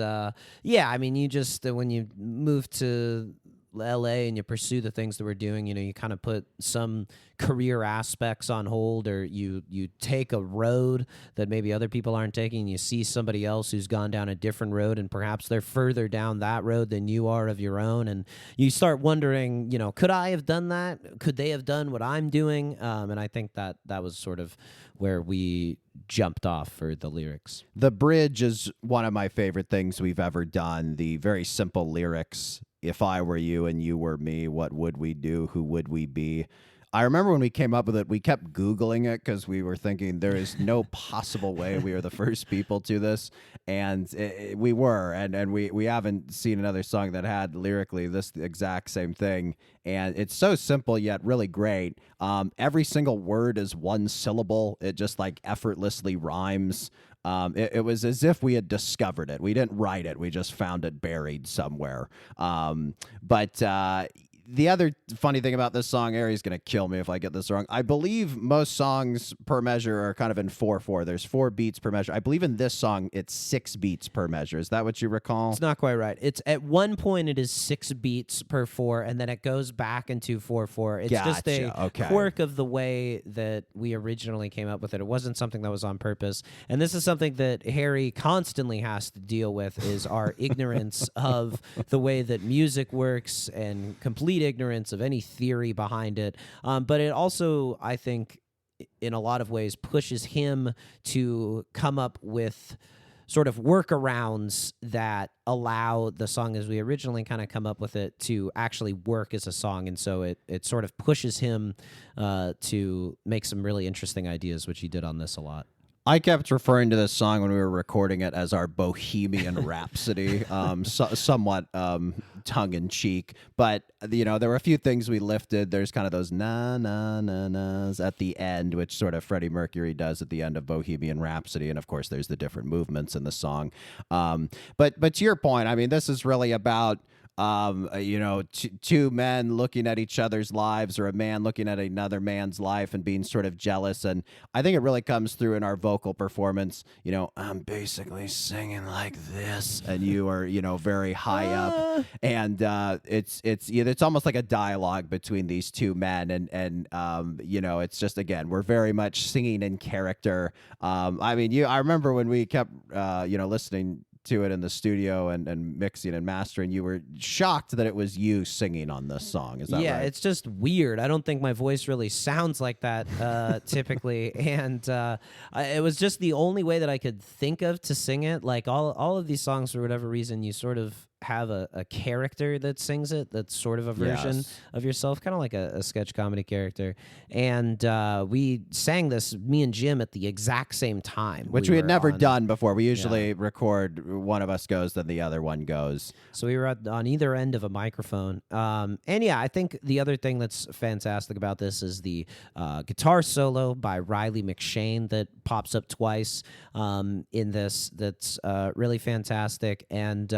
yeah, I mean, you just when you move to LA and you pursue the things that we're doing, you kind of put some career aspects on hold, or you take a road that maybe other people aren't taking. You see somebody else who's gone down a different road, and perhaps they're further down that road than you are of your own, and you start wondering, could I have done that? Could they have done what I'm doing? And I think that was sort of where we jumped off for the lyrics. The bridge is one of my favorite things we've ever done. The very simple lyrics. If I were you and you were me, what would we do? Who would we be? I remember when we came up with it, we kept Googling it because we were thinking there is no possible way we are the first people to this. And we were. And we haven't seen another song that had lyrically this exact same thing. And it's so simple yet really great. Every single word is one syllable. It just like effortlessly rhymes. It was as if we had discovered it. We didn't write it. We just found it buried somewhere. But the other funny thing about this song, Ari's going to kill me if I get this wrong. I believe most songs per measure are kind of in 4/4. There's 4 beats per measure. I believe in this song, it's 6 beats per measure. Is that what you recall? It's not quite right. It's at one point it is 6 beats per 4, and then it goes back into 4/4. It's just a quirk of the way that we originally came up with it. It wasn't something that was on purpose. And this is something that Harry constantly has to deal with, is our ignorance of the way that music works and complete ignorance of any theory behind it. But it also, I think, in a lot of ways pushes him to come up with sort of workarounds that allow the song as we originally kind of come up with it to actually work as a song. And so it sort of pushes him to make some really interesting ideas, which he did on this a lot. I kept referring to this song when we were recording it as our Bohemian Rhapsody, somewhat tongue-in-cheek. But, there were a few things we lifted. There's kind of those na-na-na-nas at the end, which sort of Freddie Mercury does at the end of Bohemian Rhapsody. And, of course, there's the different movements in the song. But to your point, I mean, this is really about two men looking at each other's lives, or a man looking at another man's life and being sort of jealous. And I think it really comes through in our vocal performance. I'm basically singing like this, and you are, very high up. And it's almost like a dialogue between these two men. And it's just, again, we're very much singing in character. I remember when we kept, listening to it in the studio and mixing and mastering, you were shocked that it was you singing on this song. Is that right? Yeah, it's just weird. I don't think my voice really sounds like that typically. And it was just the only way that I could think of to sing it. Like all of these songs, for whatever reason, you sort of have a character that sings it that's sort of a version of yourself, kind of like a sketch comedy character. And we sang this, me and Jim, at the exact same time. Which we had never done before. We usually record, one of us goes, then the other one goes. So we were on either end of a microphone. And yeah, I think the other thing that's fantastic about this is the guitar solo by Riley McShane that pops up twice in this. That's really fantastic. And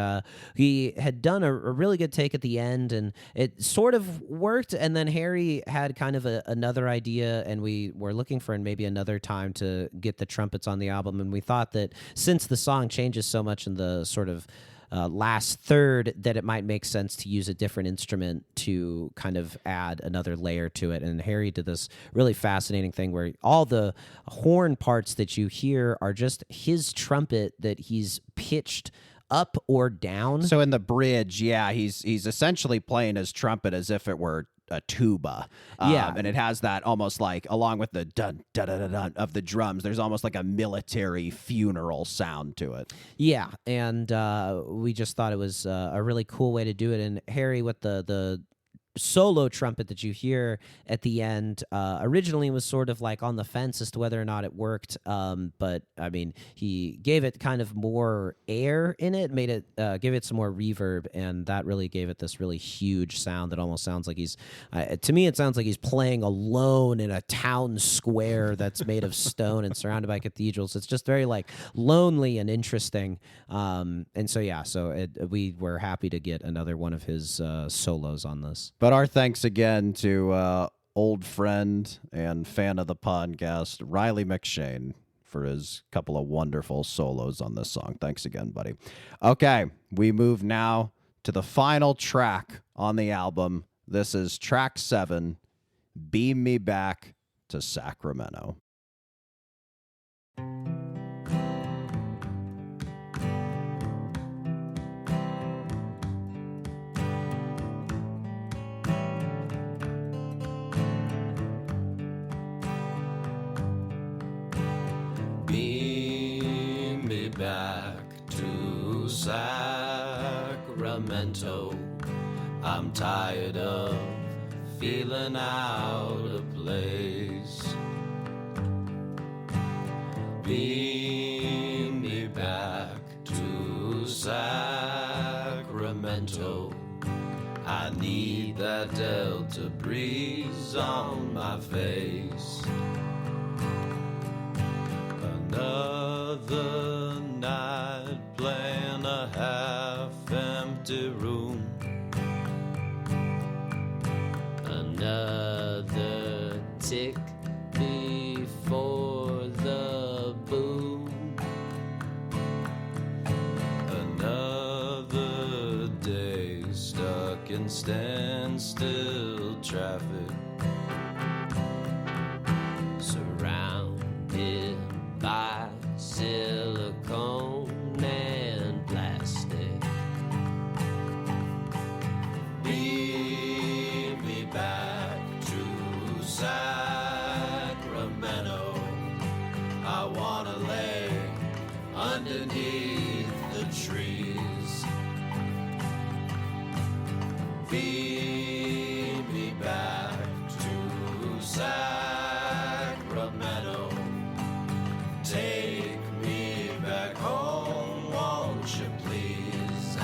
he had done a really good take at the end, and it sort of worked. And then Harry had kind of another idea, and we were looking for maybe another time to get the trumpets on the album. And we thought that since the song changes so much in the sort of last third, that it might make sense to use a different instrument to kind of add another layer to it. And Harry did this really fascinating thing where all the horn parts that you hear are just his trumpet that he's pitched up or down. So in the bridge, he's essentially playing his trumpet as if it were a tuba. And it has that almost like, along with the dun dun dun dun of the drums, there's almost like a military funeral sound to it. Yeah, and we just thought it was a really cool way to do it. And Harry, with the solo trumpet that you hear at the end, originally was sort of like on the fence as to whether or not it worked, but I mean, he gave it kind of more air in it, made it give it some more reverb, and that really gave it this really huge sound that almost sounds like he's to me it sounds like he's playing alone in a town square that's made of stone and surrounded by cathedrals. It's just very like lonely and interesting, and so we were happy to get another one of his solos on this. But our thanks again to old friend and fan of the podcast, Riley McShane, for his couple of wonderful solos on this song. Thanks again, buddy. Okay, we move now to the final track on the album. This is track 7, Beam Me Back to Sacramento. Beam me back to Sacramento. I'm tired of feeling out of place. Beam me back to Sacramento. I need that Delta breeze on my face. Another night playing a half-empty room. Another tick before the boom. Another day stuck in standstill traffic. Surrounded by silicone and plastic. Beam me back to Sacramento. I wanna lay underneath the trees. Beam me back to Sacramento. Take me back home, won't you please?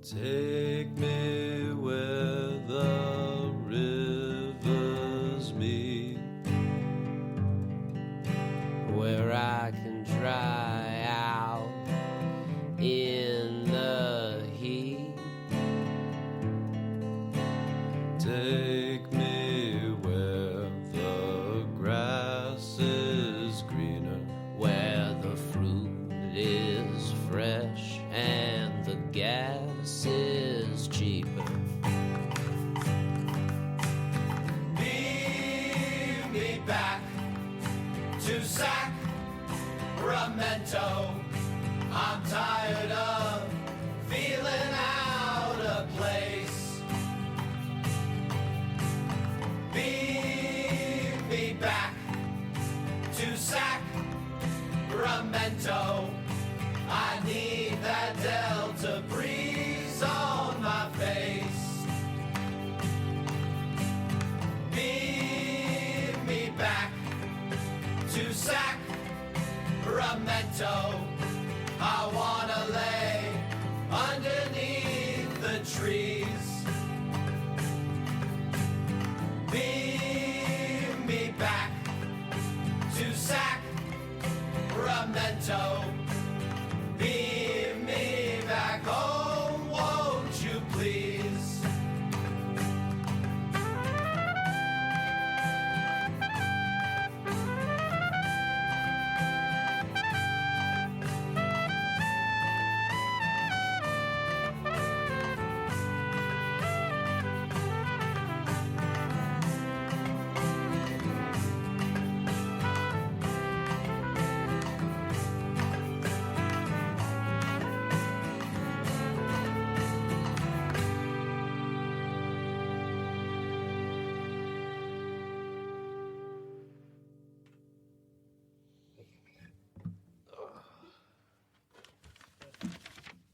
Take me where the rivers meet, where I can dry out in the heat. Take me where the grass is greener, where the fruit is fresh and the gas is cheaper. Beam me back to Sacramento. I'm tired of feeling out of place. Beam me back to Sacramento. I need that Delta breeze on my face. Beam me back to Sacramento. I wanna lay underneath the trees. Beam me back to Sacramento. Beam me back home, won't you please?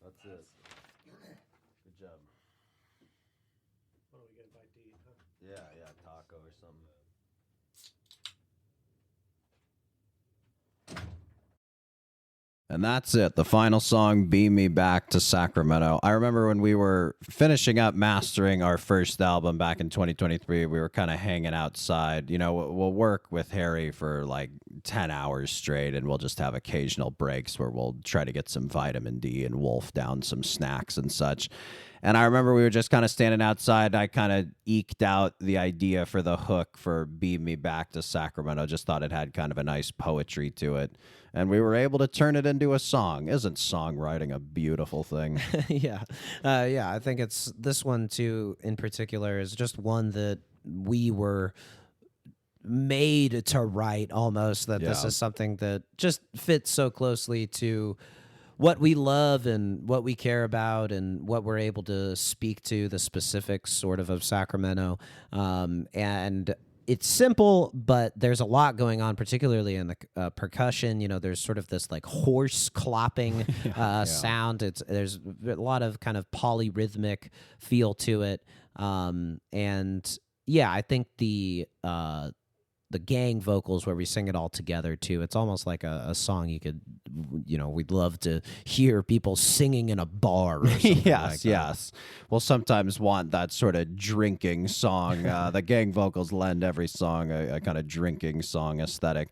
That's it. Good job. What are we gonna bite to eat, huh? Yeah, taco or something. And that's it. The final song, Beam Me Back to Sacramento. I remember when we were finishing up mastering our first album back in 2023, we were kind of hanging outside. You know, we'll work with Harry for like 10 hours straight, and we'll just have occasional breaks where we'll try to get some vitamin D and wolf down some snacks and such. And I remember we were just kind of standing outside. And I kind of eked out the idea for the hook for Beam Me Back to Sacramento. Just thought it had kind of a nice poetry to it. And we were able to turn it into a song. Isn't songwriting a beautiful thing? Yeah. Yeah, I think it's this one, too, in particular, is just one that we were made to write almost, that this Yeah. is something that just fits so closely to what we love and what we care about and what we're able to speak to, the specifics sort of Sacramento. And it's simple, but there's a lot going on, particularly in the percussion. You know, there's sort of this like hoarse clopping sound. There's a lot of kind of polyrhythmic feel to it. And yeah, I think the gang vocals where we sing it all together too. It's almost like a song you could, you know, we'd love to hear people singing in a bar or something like that. Yes. We'll sometimes want that sort of drinking song. The gang vocals lend every song a kind of drinking song aesthetic.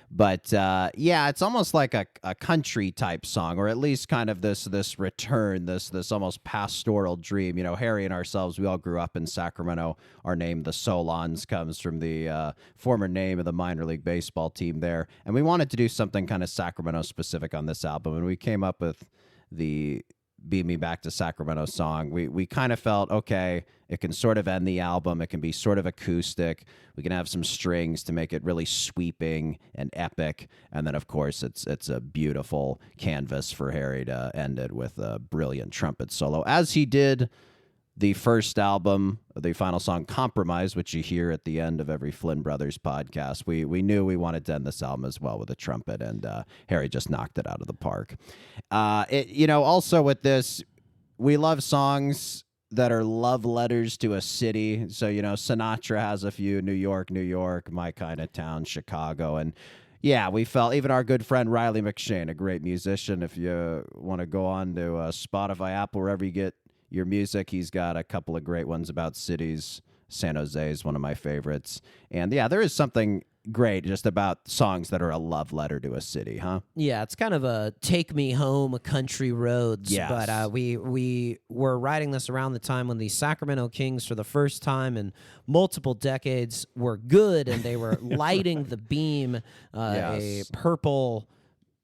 But yeah, it's almost like a country type song, or at least kind of this return, this almost pastoral dream. You know, Harry and ourselves, we all grew up in Sacramento. Our name, the Solons, comes from the former name of the minor league baseball team there. And we wanted to do something kind of Sacramento specific on this album. And we came up with the Beam Me Back to Sacramento song. We kind of felt, okay, it can sort of end the album. It can be sort of acoustic. We can have some strings to make it really sweeping and epic. And then, of course, it's a beautiful canvas for Harry to end it with a brilliant trumpet solo, as he did the first album, the final song, Compromise, which you hear at the end of every Flynn Brothers podcast. We knew we wanted to end this album as well with a trumpet, and Harry just knocked it out of the park. Also with this, we love songs that are love letters to a city. So, you know, Sinatra has a few, New York, my kind of town, Chicago. And yeah, we felt, even our good friend Riley McShane, a great musician, if you want to go on to Spotify, Apple, wherever you get your music, he's got a couple of great ones about cities. San Jose is one of my favorites. And yeah, there is something great just about songs that are a love letter to a city, huh? Yeah, it's kind of a take me home, country roads. Yes. But we were writing this around the time when the Sacramento Kings, for the first time in multiple decades, were good, and they were lighting the beam, a Yes. purple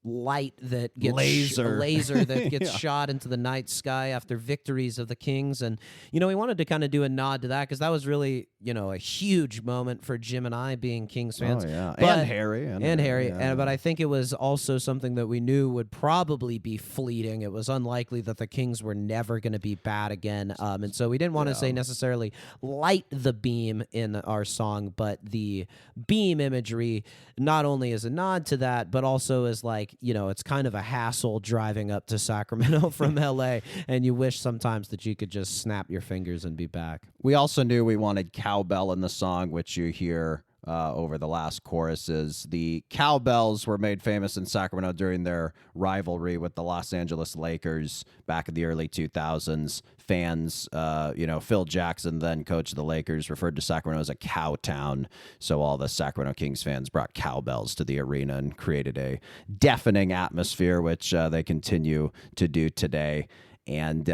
light that gets Laser. that gets shot into the night sky after victories of the Kings. And you know, we wanted to kind of do a nod to that because that was really, you know, a huge moment for Jim and I, being Kings fans. Oh, yeah. But- And Harry. Harry. But I think it was also something that we knew would probably be fleeting. It was unlikely that the Kings were never going to be bad again. And so we didn't want to say necessarily light the beam in our song, but the beam imagery not only is a nod to that, but also is like, you know, it's kind of a hassle driving up to Sacramento from LA, and you wish sometimes that you could just snap your fingers and be back. We also knew we wanted cowbell in the song, which you hear over the last choruses. The cowbells were made famous in Sacramento during their rivalry with the Los Angeles Lakers back in the early 2000s. Fans, Phil Jackson, then coach of the Lakers, referred to Sacramento as a cow town. So all the Sacramento Kings fans brought cowbells to the arena and created a deafening atmosphere, which they continue to do today. And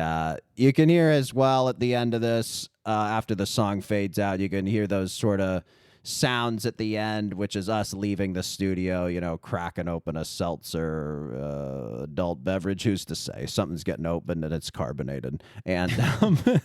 you can hear as well at the end of this, after the song fades out, you can hear those sort of sounds at the end, which is us leaving the studio, you know, cracking open a seltzer adult beverage. Who's to say? Something's getting opened and it's carbonated. And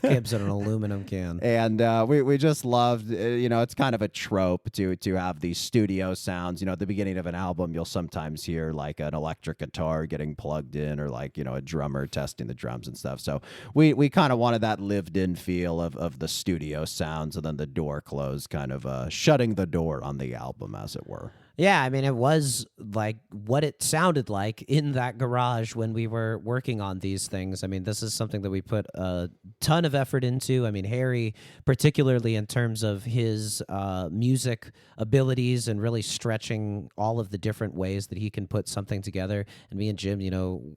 Gibbs in an aluminum can. and we just loved, it's kind of a trope to have these studio sounds. You know, at the beginning of an album, you'll sometimes hear like an electric guitar getting plugged in, or like, you know, a drummer testing the drums and stuff. So we kind of wanted that lived in feel of the studio sounds, and then the door closed, kind of shutting the door on the album, as it were. Yeah, I mean, it was like what it sounded like in that garage when we were working on these things. I mean, this is something that we put a ton of effort into. I mean, Harry, particularly in terms of his music abilities and really stretching all of the different ways that he can put something together. And me and Jim,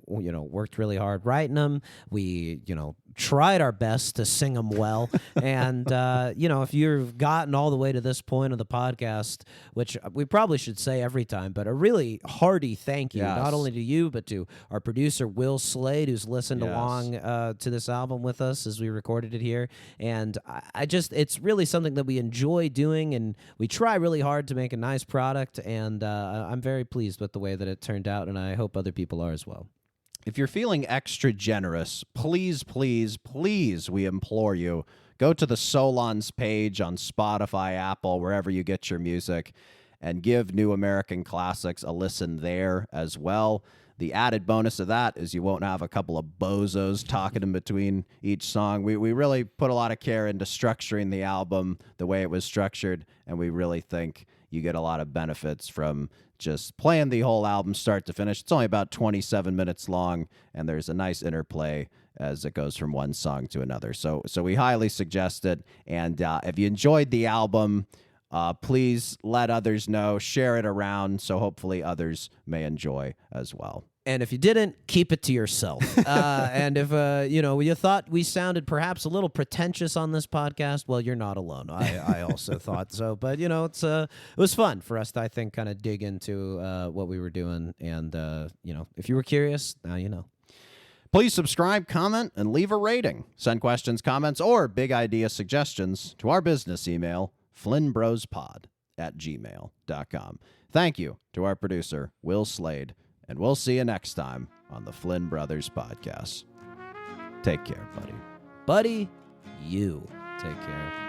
worked really hard writing them. We, tried our best to sing them well. And, if you've gotten all the way to this point of the podcast, which we probably should say every time, but a really hearty thank you, Yes. not only to you, but to our producer, Will Slade, who's listened Yes. along to this album with us as we recorded it here. And it's really something that we enjoy doing, and we try really hard to make a nice product, and I'm very pleased with the way that it turned out, and I hope other people are as well. If you're feeling extra generous, please, please, please, we implore you, go to the Solons page on Spotify, Apple, wherever you get your music, and give New American Classics a listen there as well. The added bonus of that is you won't have a couple of bozos talking in between each song. We really put a lot of care into structuring the album the way it was structured, and we really think you get a lot of benefits from just playing the whole album start to finish. It's only about 27 minutes long, and there's a nice interplay as it goes from one song to another. So we highly suggest it, and if you enjoyed the album, please let others know, share it around, so hopefully others may enjoy as well. And if you didn't, keep it to yourself. And if you thought we sounded perhaps a little pretentious on this podcast, well, you're not alone. I also thought so. But it was fun for us to, I think, kind of dig into what we were doing. And if you were curious, now you know. Please subscribe, comment, and leave a rating. Send questions, comments, or big idea suggestions to our business email, flynnbrospod@gmail.com. Thank you to our producer, Will Slade, and we'll see you next time on the Flynn Brothers Podcast. Take care, buddy. Buddy, you take care.